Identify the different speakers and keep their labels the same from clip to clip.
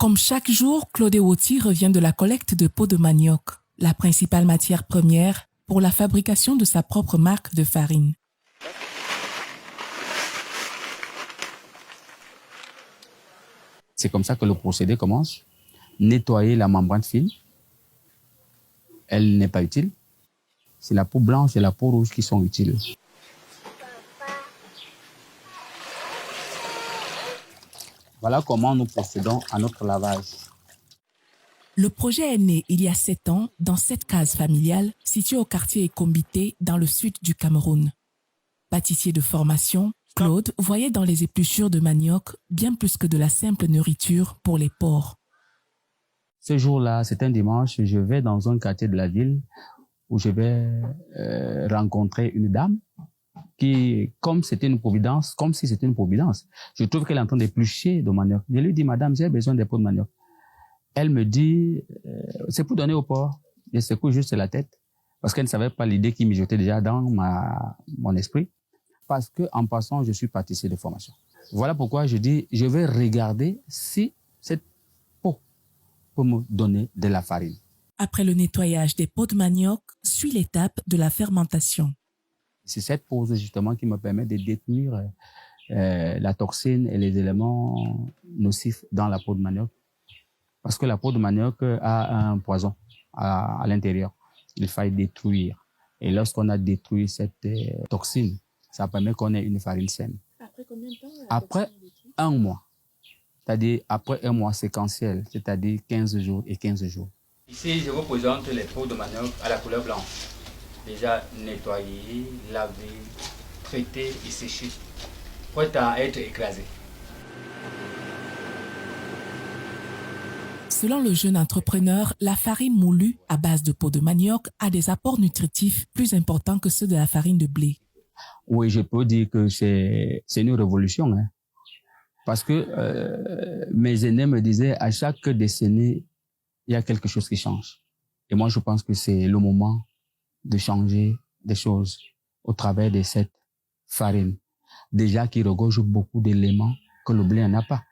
Speaker 1: Comme chaque jour, Claude Ewoti revient de la collecte de peaux de manioc, la principale matière première pour la fabrication de sa propre marque de farine.
Speaker 2: C'est comme ça que le procédé commence. Nettoyer la membrane fine. Elle n'est pas utile. C'est la peau blanche et la peau rouge qui sont utiles. Voilà comment nous procédons à notre lavage.
Speaker 1: Le projet est né il y a 7 ans dans cette case familiale située au quartier Ekombité dans le sud du Cameroun. Pâtissier de formation, Claude voyait dans les épluchures de manioc bien plus que de la simple nourriture pour les porcs.
Speaker 2: Ce jour-là, c'est un dimanche, je vais dans un quartier de la ville où je vais rencontrer une dame qui, comme si c'était une providence, je trouve qu'elle est en train d'éplucher de manioc. Je lui dis, madame, j'ai besoin des peaux de manioc. Elle me dit, c'est pour donner au porc. Je secoue juste la tête parce qu'elle ne savait pas l'idée qui mijotait déjà dans mon esprit. Parce que en passant, je suis pâtissier de formation. Voilà pourquoi je dis, je vais regarder si cette peau peut me donner de la farine.
Speaker 1: Après le nettoyage des peaux de manioc, suit l'étape de la fermentation.
Speaker 2: C'est cette pause justement qui me permet de détruire la toxine et les éléments nocifs dans la peau de manioc. Parce que la peau de manioc a un poison à l'intérieur. Il faut détruire. Et lorsqu'on a détruit cette toxine, ça permet qu'on ait une farine saine.
Speaker 1: Après combien de temps?
Speaker 2: Après 1 mois. C'est-à-dire après 1 mois séquentiel, c'est-à-dire 15 jours et 15 jours. Ici, je vous présente les peaux de manioc à la couleur blanche. Déjà nettoyées, lavées, traitées et séchées. Prêtes à être écrasées.
Speaker 1: Selon le jeune entrepreneur, la farine moulue à base de peau de manioc a des apports nutritifs plus importants que ceux de la farine de blé.
Speaker 2: Oui, je peux dire que c'est une révolution. Hein. Parce que mes aînés me disaient, à chaque décennie, il y a quelque chose qui change. Et moi, je pense que c'est le moment de changer des choses au travers de cette farine. Déjà qui regorge beaucoup d'éléments que le blé n'a pas.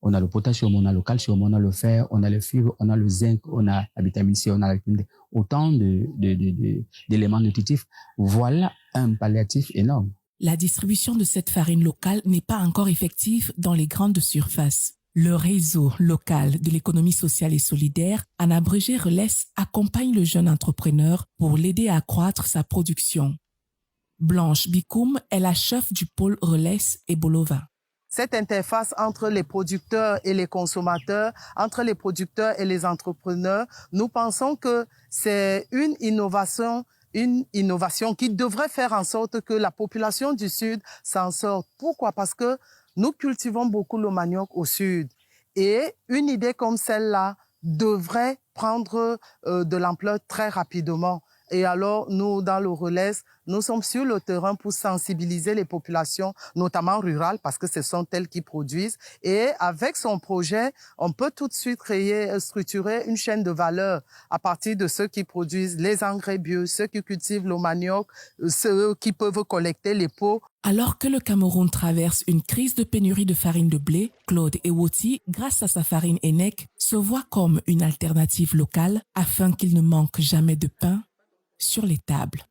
Speaker 2: On a le potassium, on a le calcium, on a le fer, on a le fibre, on a le zinc, on a la vitamine C, on a la vitamine D. Autant d'éléments nutritifs. Voilà un palliatif énorme.
Speaker 1: La distribution de cette farine locale n'est pas encore effective dans les grandes surfaces. Le réseau local de l'économie sociale et solidaire, en abrégé RELES, accompagne le jeune entrepreneur pour l'aider à accroître sa production. Blanche Bikoum est la chef du pôle RELES et Bolova.
Speaker 3: Cette interface entre les producteurs et les consommateurs, entre les producteurs et les entrepreneurs, nous pensons que c'est une innovation qui devrait faire en sorte que la population du Sud s'en sorte. Pourquoi? Parce que nous cultivons beaucoup le manioc au Sud. Et une idée comme celle-là devrait prendre de l'ampleur très rapidement. Et alors, nous, dans le RELES, nous sommes sur le terrain pour sensibiliser les populations, notamment rurales, parce que ce sont elles qui produisent. Et avec son projet, on peut tout de suite structurer une chaîne de valeur à partir de ceux qui produisent les engrais bio, ceux qui cultivent le manioc, ceux qui peuvent collecter les peaux.
Speaker 1: Alors que le Cameroun traverse une crise de pénurie de farine de blé, Claude Ewoti, grâce à sa farine ENEC, se voit comme une alternative locale afin qu'il ne manque jamais de pain sur les tables.